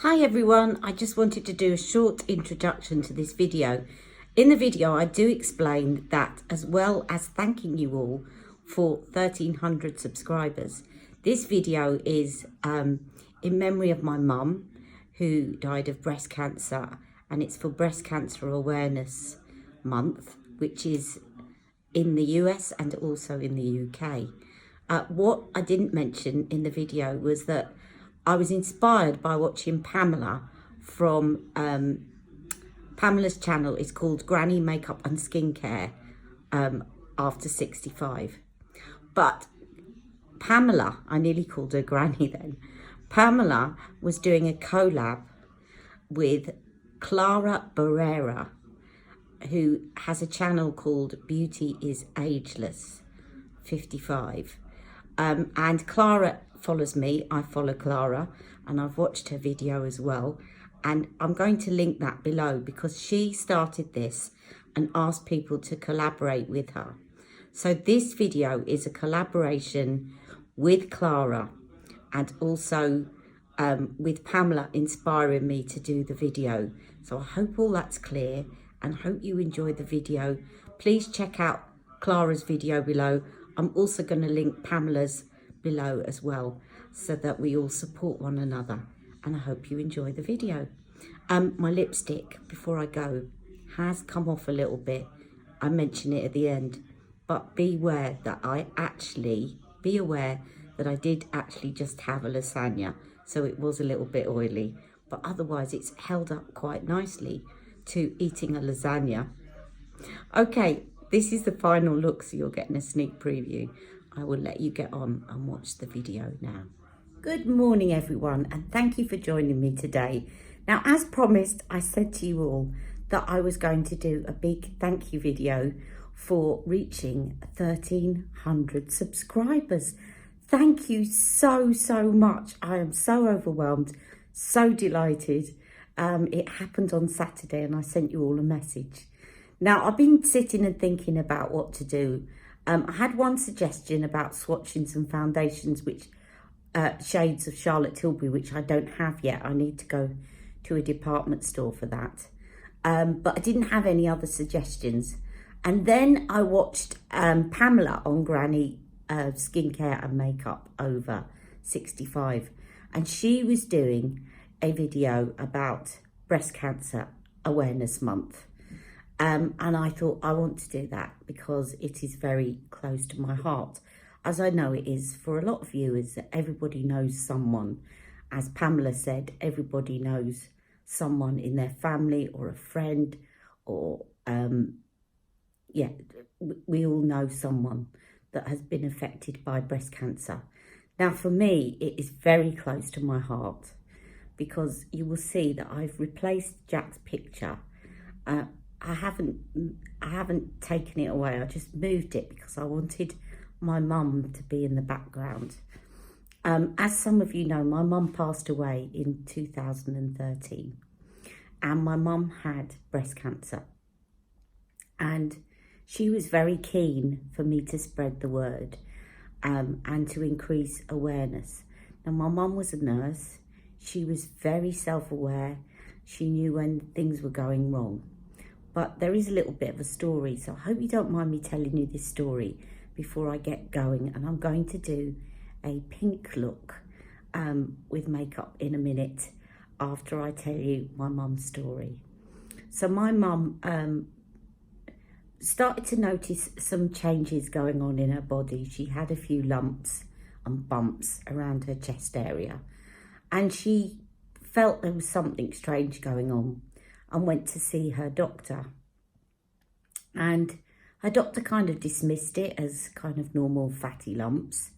Hi everyone, I just wanted to do a short introduction to this video. In the video I do explain that, as well as thanking you all for 1,300 subscribers. This video is in memory of my mum who died of breast cancer, and it's for Breast Cancer Awareness Month, which is in the US and also in the UK. What I didn't mention in the video was that I was inspired by watching Pamela from Pamela's channel. It's called Granny Makeup and Skincare After 65. But Pamela, I nearly called her Granny then. Pamela was doing a collab with Clara Barrera, who has a channel called Beauty is Ageless 55. And Clara follows me, I follow Clara, and I've watched her video as well. And I'm going to link that below because she started this and asked people to collaborate with her. So this video is a collaboration with Clara and also with Pamela inspiring me to do the video. So I hope all that's clear and hope you enjoy the video. Please check out Clara's video below. I'm also going to link Pamela's below as well, so that we all support one another, and I hope you enjoy the video. My lipstick, before I go, has come off a little bit. I mention it at the end, but be aware that I did actually just have a lasagna, so it was a little bit oily, but otherwise it's held up quite nicely to eating a lasagna. Okay, this is the final look, so you're getting a sneak preview. I will let you get on and watch the video now. Good morning everyone, and thank you for joining me today. Now, as promised, I said to you all that I was going to do a big thank you video for reaching 1,300 subscribers. Thank you so much. I am so overwhelmed, so delighted. It happened on Saturday and I sent you all a message. Now, I've been sitting and thinking about what to do. I had one suggestion about swatching some foundations, which shades of Charlotte Tilbury, which I don't have yet. I need to go to a department store for that. But I didn't have any other suggestions. And then I watched Pamela on Granny Skincare and Makeup Over 65. And she was doing a video about Breast Cancer Awareness Month. And I thought, I want to do that because it is very close to my heart, as I know it is for a lot of viewers. Everybody knows someone. As Pamela said, everybody knows someone in their family or a friend, or we all know someone that has been affected by breast cancer. Now, for me, it is very close to my heart because you will see that I've replaced Jack's picture. I haven't taken it away. I just moved it because I wanted my mum to be in the background. As some of you know, my mum passed away in 2013, and my mum had breast cancer, and she was very keen for me to spread the word and to increase awareness. Now, my mum was a nurse. She was very self-aware. She knew when things were going wrong. But there is a little bit of a story, so I hope you don't mind me telling you this story before I get going. And I'm going to do a pink look with makeup in a minute after I tell you my mum's story. So my mum started to notice some changes going on in her body. She had a few lumps and bumps around her chest area, and she felt there was something strange going on, and went to see her doctor. And her doctor kind of dismissed it as kind of normal fatty lumps.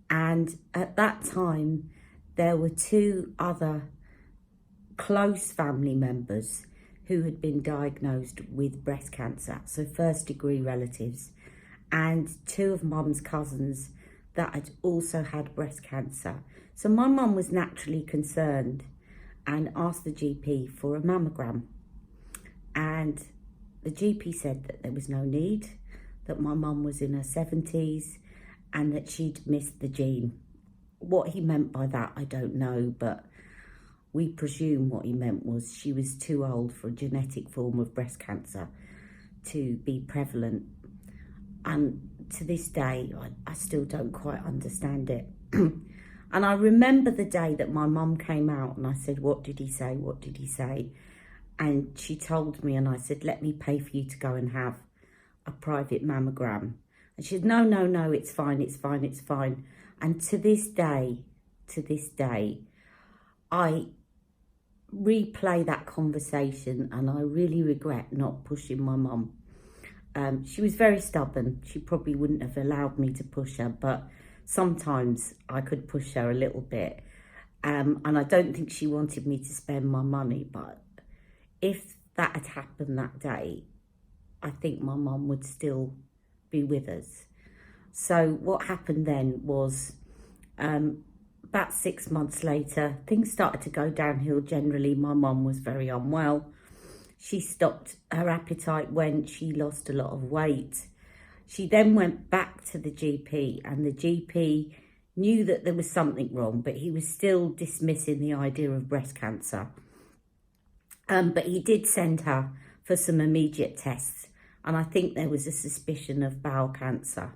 And at that time, there were two other close family members who had been diagnosed with breast cancer, so first-degree relatives, and two of mum's cousins that had also had breast cancer. So my mum was naturally concerned and asked the GP for a mammogram. And the GP said that there was no need, that my mum was in her 70s and that she'd missed the gene. What he meant by that, I don't know, but we presume what he meant was she was too old for a genetic form of breast cancer to be prevalent. And to this day, I still don't quite understand it. And I remember the day that my mum came out and I said, what did he say? What did he say? And she told me, and I said, let me pay for you to go and have a private mammogram. And she said, no, no, no, it's fine, it's fine, it's fine. And to this day, I replay that conversation and I really regret not pushing my mum. She was very stubborn. She probably wouldn't have allowed me to push her, but sometimes I could push her a little bit. And I don't think she wanted me to spend my money, but if that had happened that day, I think my mum would still be with us. So what happened then was, about 6 months later, things started to go downhill generally. My mum was very unwell. She stopped, her appetite went, she lost a lot of weight. She then went back to the GP, and the GP knew that there was something wrong, but he was still dismissing the idea of breast cancer. But he did send her for some immediate tests, and I think there was a suspicion of bowel cancer.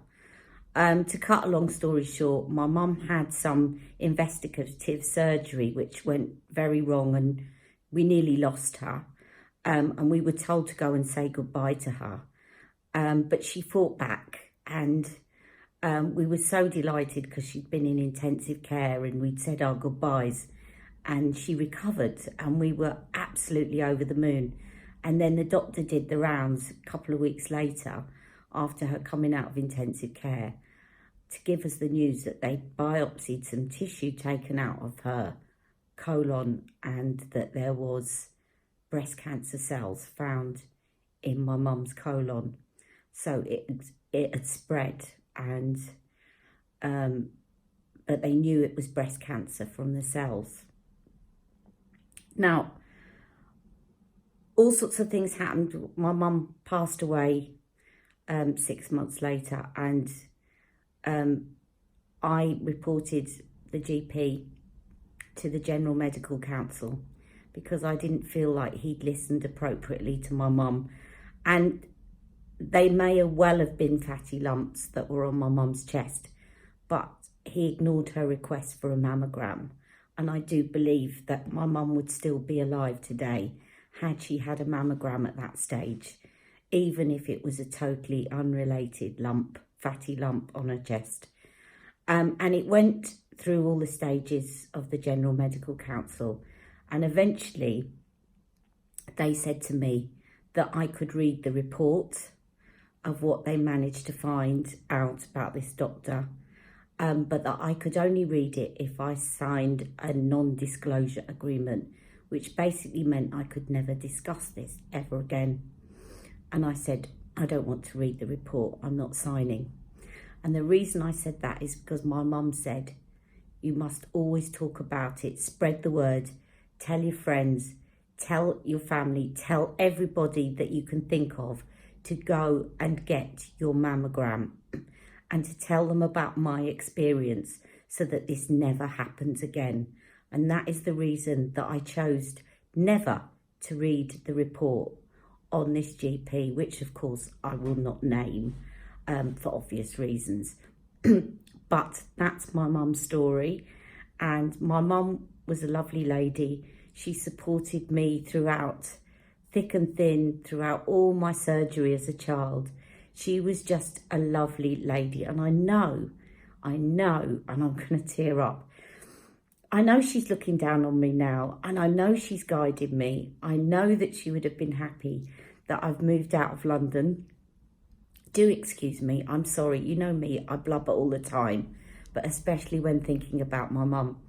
To cut a long story short, my mum had some investigative surgery which went very wrong, and we nearly lost her. And we were told to go and say goodbye to her. But she fought back, and we were so delighted because she'd been in intensive care and we'd said our goodbyes, and she recovered, and we were absolutely over the moon. And then the doctor did the rounds a couple of weeks later after her coming out of intensive care to give us the news that they'd biopsied some tissue taken out of her colon and that there was breast cancer cells found in my mum's colon. So it had spread, and but they knew it was breast cancer from the cells. Now, all sorts of things happened. My mum passed away 6 months later, and I reported the GP to the General Medical Council because I didn't feel like he'd listened appropriately to my mum. And they may well have been fatty lumps that were on my mum's chest, but he ignored her request for a mammogram. And I do believe that my mum would still be alive today had she had a mammogram at that stage, even if it was a totally unrelated lump, fatty lump on her chest. And it went through all the stages of the General Medical Council. And eventually they said to me that I could read the report of what they managed to find out about this doctor, but that I could only read it if I signed a non-disclosure agreement, which basically meant I could never discuss this ever again. And I said, I don't want to read the report, I'm not signing. And the reason I said that is because my mum said, you must always talk about it, spread the word, tell your friends, tell your family, tell everybody that you can think of to go and get your mammogram, and to tell them about my experience so that this never happens again. And that is the reason that I chose never to read the report on this GP, which of course I will not name for obvious reasons. But that's my mum's story. And my mum was a lovely lady. She supported me throughout, thick and thin, throughout all my surgery as a child. She was just a lovely lady. And I know, and I'm going to tear up, I know she's looking down on me now, and I know she's guided me. I know that she would have been happy that I've moved out of London. Do excuse me, I'm sorry. You know me, I blubber all the time, but especially when thinking about my mum.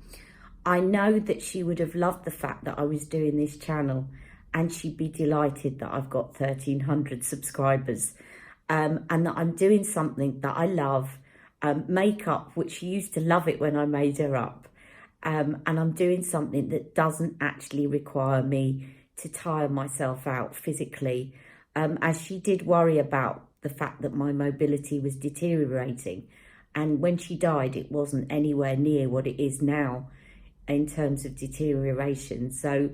I know that she would have loved the fact that I was doing this channel, and she'd be delighted that I've got 1,300 subscribers, and that I'm doing something that I love, makeup, which she used to love it when I made her up. And I'm doing something that doesn't actually require me to tire myself out physically, as she did worry about the fact that my mobility was deteriorating. And when she died, it wasn't anywhere near what it is now in terms of deterioration. So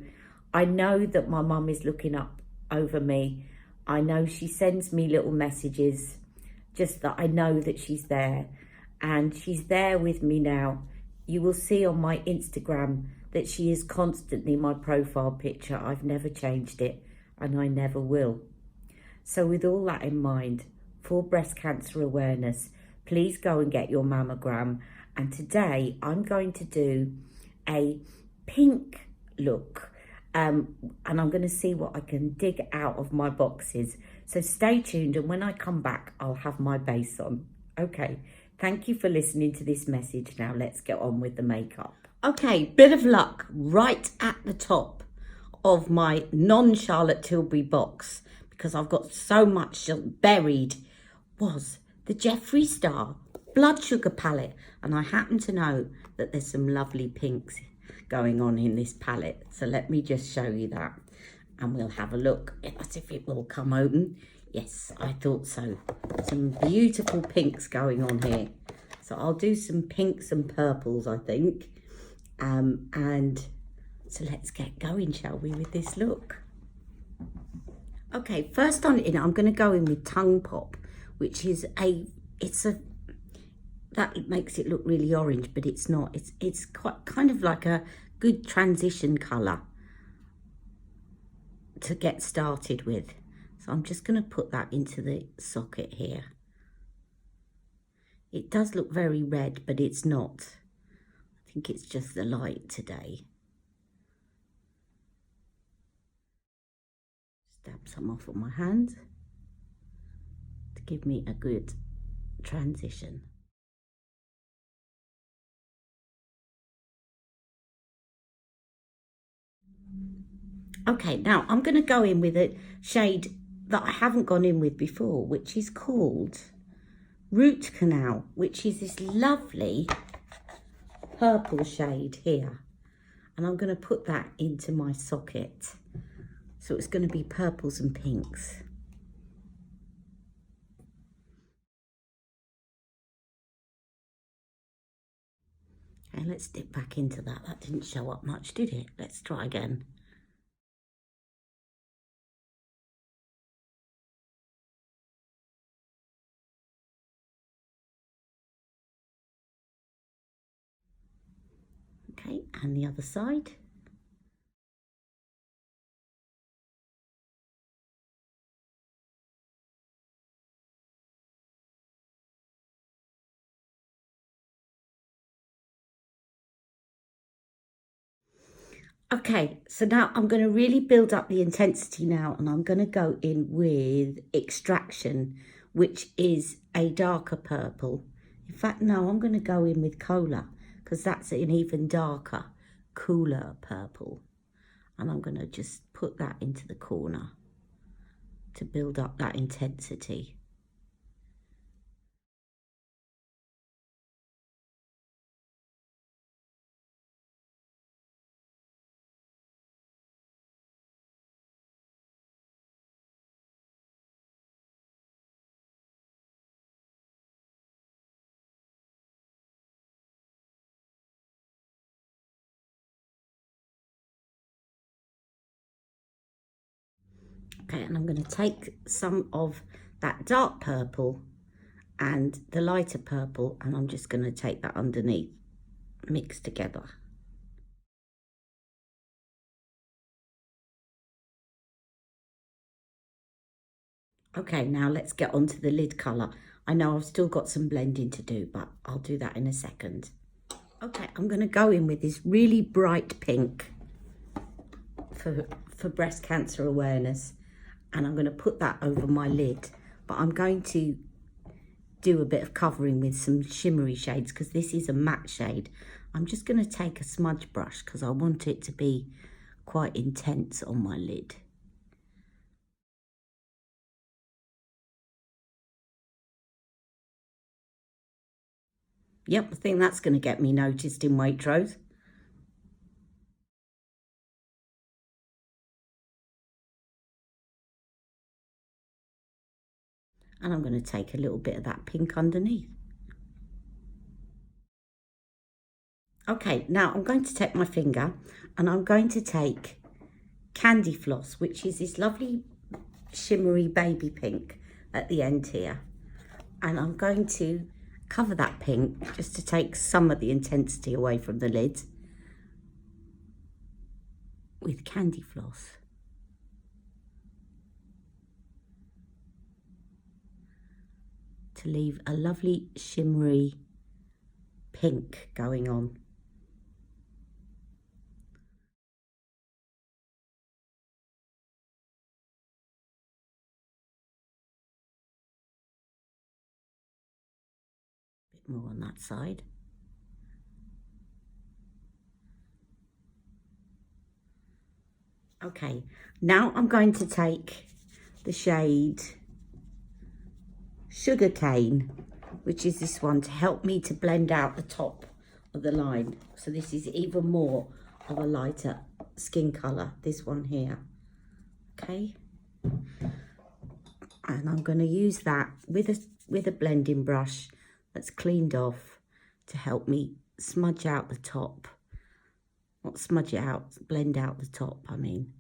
I know that my mum is looking up over me. I know she sends me little messages, just that I know that she's there, and she's there with me now. You will see on my Instagram that she is constantly my profile picture. I've never changed it, and I never will. So with all that in mind, for breast cancer awareness, please go and get your mammogram. And today I'm going to do a pink look, and I'm going to see what I can dig out of my boxes. So stay tuned, and when I come back, I'll have my base on. Okay, thank you for listening to this message. Now let's get on with the makeup. Okay, bit of luck right at the top of my non-Charlotte Tilbury box, because I've got so much buried, was the Jeffree Star Blood Sugar palette. And I happen to know that there's some lovely pinks going on in this palette. So let me just show you that, and we'll have a look as if it will come open. Yes, I thought so. Some beautiful pinks going on here. So I'll do some pinks and purples, I think. And so let's get going, shall we, with this look? Okay, first on in, I'm going to go in with Tongue Pop, which is that makes it look really orange, but it's not. It's quite kind of like a good transition colour to get started with. So I'm just going to put that into the socket here. It does look very red, but it's not. I think it's just the light today. Dab some off on my hand to give me a good transition. Okay, now I'm going to go in with a shade that I haven't gone in with before, which is called Root Canal, which is this lovely purple shade here. And I'm going to put that into my socket. So it's going to be purples and pinks. Okay, let's dip back into that. That didn't show up much, did it? Let's try again. Okay, and the other side. Okay, so now I'm going to really build up the intensity now, and I'm going to go in with Extraction, which is a darker purple. In fact, no, I'm going to go in with Cola, because that's an even darker, cooler purple. And I'm going to just put that into the corner to build up that intensity. Okay, and I'm going to take some of that dark purple and the lighter purple, and I'm just going to take that underneath, mix together. Okay, now let's get on to the lid colour. I know I've still got some blending to do, but I'll do that in a second. Okay, I'm going to go in with this really bright pink for breast cancer awareness, and I'm going to put that over my lid, but I'm going to do a bit of covering with some shimmery shades because this is a matte shade. I'm just going to take a smudge brush because I want it to be quite intense on my lid. Yep, I think that's going to get me noticed in Waitrose. And I'm going to take a little bit of that pink underneath. Okay, now I'm going to take my finger and I'm going to take Candy Floss, which is this lovely shimmery baby pink at the end here. And I'm going to cover that pink just to take some of the intensity away from the lid with Candy Floss. To leave a lovely shimmery pink going on. Bit more on that side. Okay, now I'm going to take the shade Sugarcane, which is this one, to help me to blend out the top of the line. So this is even more of a lighter skin colour, this one here. Okay, and I'm going to use that with a blending brush that's cleaned off to help me smudge out the top. Not smudge it out, blend out the top, I mean.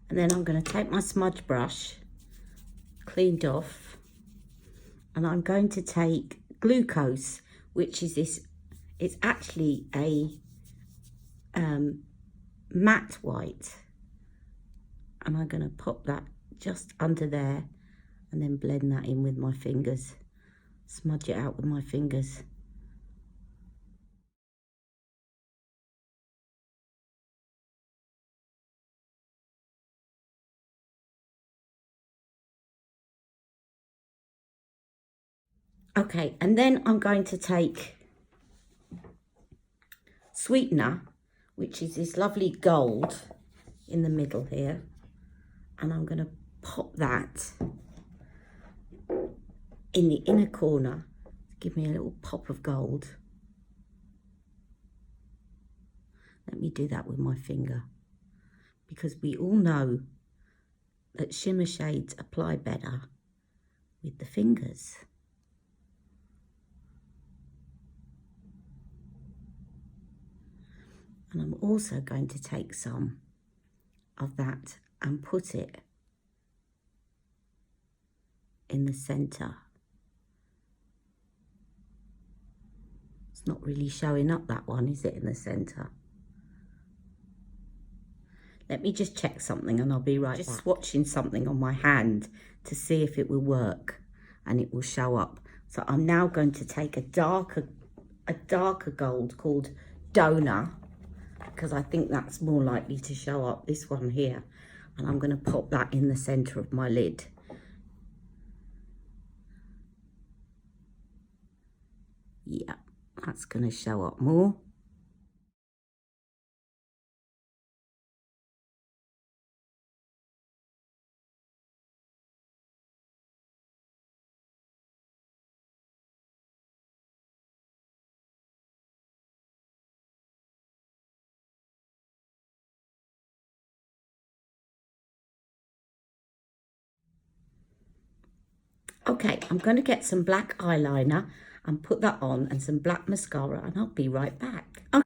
And then I'm going to take my smudge brush, cleaned off, and I'm going to take Glucose, which is this, it's actually a matte white. And I'm going to pop that just under there and then blend that in with my fingers. Smudge it out with my fingers. Okay, and then I'm going to take Sweetener, which is this lovely gold in the middle here, and I'm going to pop that in the inner corner to give me a little pop of gold. Let me do that with my finger, because we all know that shimmer shades apply better with the fingers. And I'm also going to take some of that and put it in the centre. It's not really showing up, that one, is it, in the centre? Let me just check something and I'll be right back. Just swatching something on my hand to see if it will work and it will show up. So I'm now going to take a darker gold called Donor, because I think that's more likely to show up, this one here. And I'm going to pop that in the centre of my lid. Yeah, that's going to show up more. Okay, I'm going to get some black eyeliner and put that on, and some black mascara, and I'll be right back. Okay.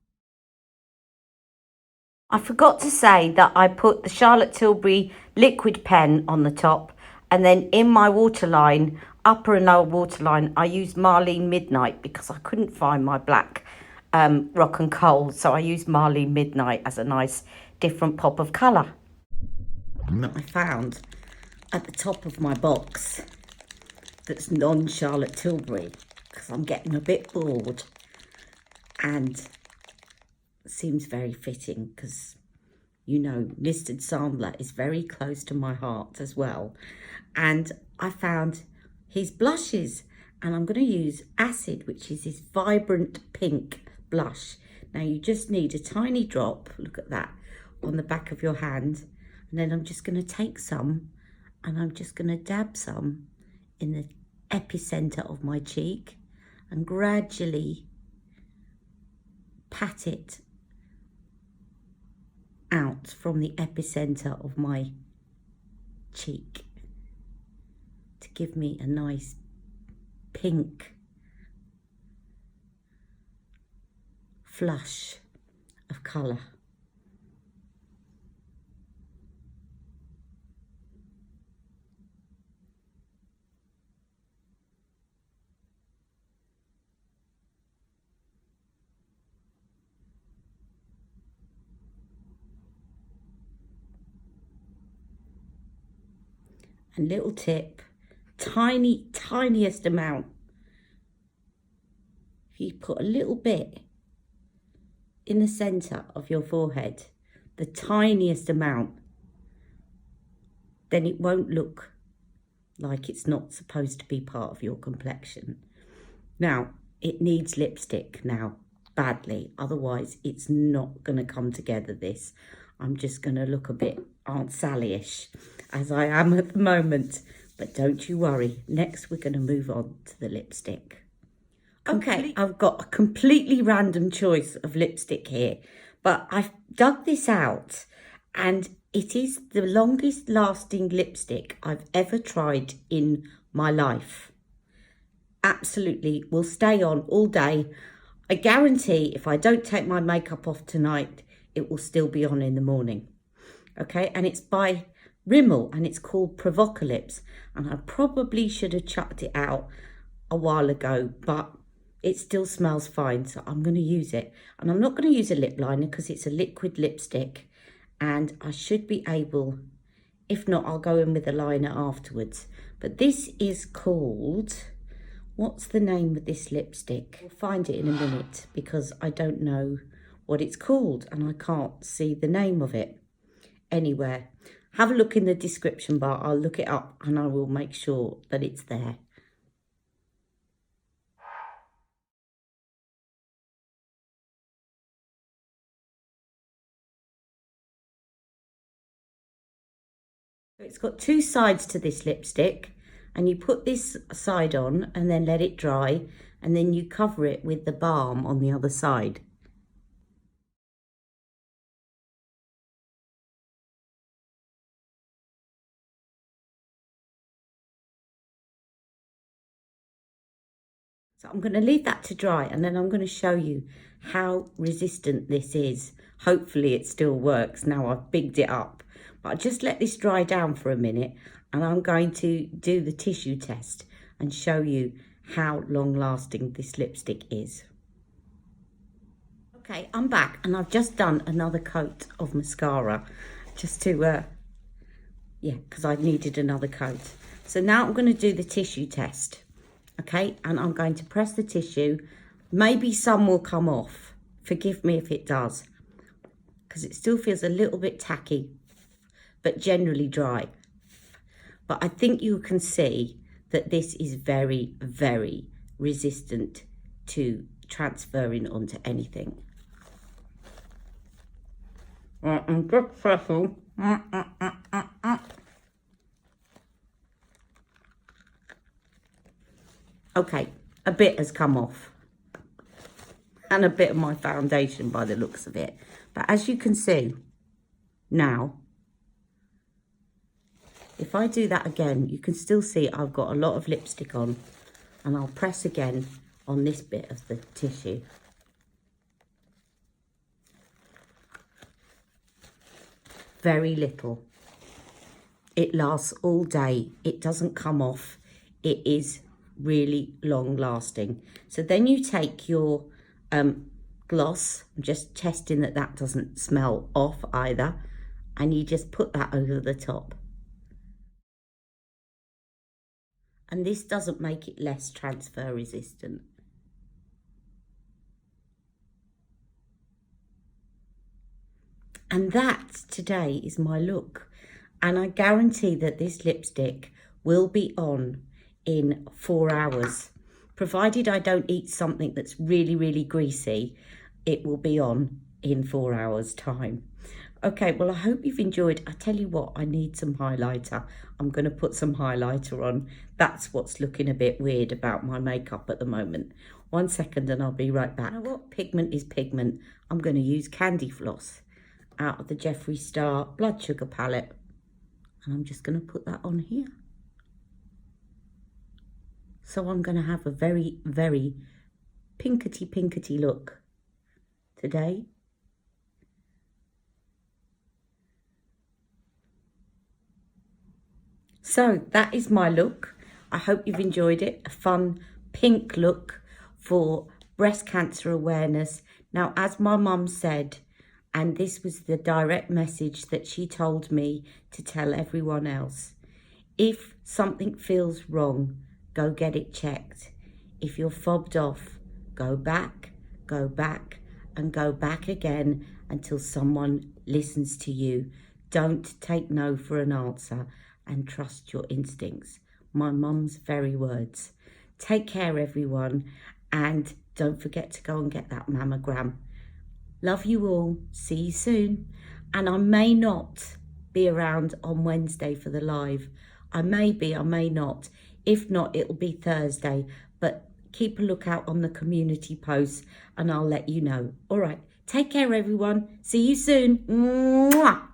I forgot to say that I put the Charlotte Tilbury liquid pen on the top, and then in my waterline, upper and lower waterline, I used Marlene Midnight because I couldn't find my black rock and kohl, so I used Marlene Midnight as a nice different pop of colour that I found at the top of my box that's non-Charlotte Tilbury, because I'm getting a bit bored, and it seems very fitting because, you know, Mr. Sandler is very close to my heart as well. And I found his blushes, and I'm going to use Acid, which is this vibrant pink blush. Now you just need a tiny drop, look at that, on the back of your hand, and then I'm just going to take some and I'm just going to dab some in the epicenter of my cheek and gradually pat it out from the epicenter of my cheek to give me a nice pink flush of colour. And little tip, tiniest amount. If you put a little bit in the centre of your forehead, the tiniest amount, then it won't look like it's not supposed to be part of your complexion. Now, it needs lipstick now, badly, otherwise it's not going to come together, this. I'm just going to look a bit Aunt Sally-ish, as I am at the moment. But don't you worry, next we're going to move on to the lipstick. Okay, I've got a completely random choice of lipstick here, but I've dug this out, and it is the longest lasting lipstick I've ever tried in my life. Absolutely, will stay on all day. I guarantee if I don't take my makeup off tonight, it will still be on in the morning. Okay, and it's by Rimmel, and it's called Provokolips, and I probably should have chucked it out a while ago, but it still smells fine, so I'm going to use it. And I'm not going to use a lip liner because it's a liquid lipstick, and I should be able, if not, I'll go in with a liner afterwards. But this is called, what's the name of this lipstick? We'll find it in a minute because I don't know what it's called and I can't see the name of it anywhere. Have a look in the description bar. I'll look it up and I will make sure that it's there. It's got two sides to this lipstick, and you put this side on and then let it dry, and then you cover it with the balm on the other side. So I'm going to leave that to dry, and then I'm going to show you how resistant this is. Hopefully it still works now I've bigged it up. But I'll just let this dry down for a minute, and I'm going to do the tissue test and show you how long lasting this lipstick is. Okay, I'm back, and I've just done another coat of mascara just to, because I needed another coat. So now I'm going to do the tissue test. Okay, and I'm going to press the tissue. Maybe some will come off. Forgive me if it does, because it still feels a little bit tacky, but generally dry. But I think you can see that this is very, very resistant to transferring onto anything. Right, I'm just pressing. Okay, a bit has come off, and a bit of my foundation by the looks of it. But as you can see now, if I do that again, you can still see I've got a lot of lipstick on, and I'll press again on this bit of the tissue. Very little. It lasts all day. It doesn't come off. It is really long lasting. So then you take your gloss, I'm just testing that that doesn't smell off either, and you just put that over the top. And this doesn't make it less transfer resistant. And that today is my look, and I guarantee that this lipstick will be on in 4 hours. Provided I don't eat something that's really, really greasy, it will be on in 4 hours time. Okay, well, I hope you've enjoyed. I tell you what, I need some highlighter. I'm going to put some highlighter on. That's what's looking a bit weird about my makeup at the moment. 1 second and I'll be right back. You know what? Pigment is pigment. I'm going to use Candy Floss out of the Jeffree Star Blood Sugar palette. And I'm just going to put that on here. So I'm going to have a very, very pinkety look today. So that is my look. I hope you've enjoyed it. A fun pink look for breast cancer awareness. Now, as my mum said, and this was the direct message that she told me to tell everyone else, if something feels wrong, go get it checked. If you're fobbed off, go back, and go back again until someone listens to you. Don't take no for an answer and trust your instincts. My mum's very words. Take care, everyone, and don't forget to go and get that mammogram. Love you all. See you soon. And I may not be around on Wednesday for the live. I may be, I may not. If not, it'll be Thursday. But keep a lookout on the community posts and I'll let you know. All right. Take care, everyone. See you soon. Mwah!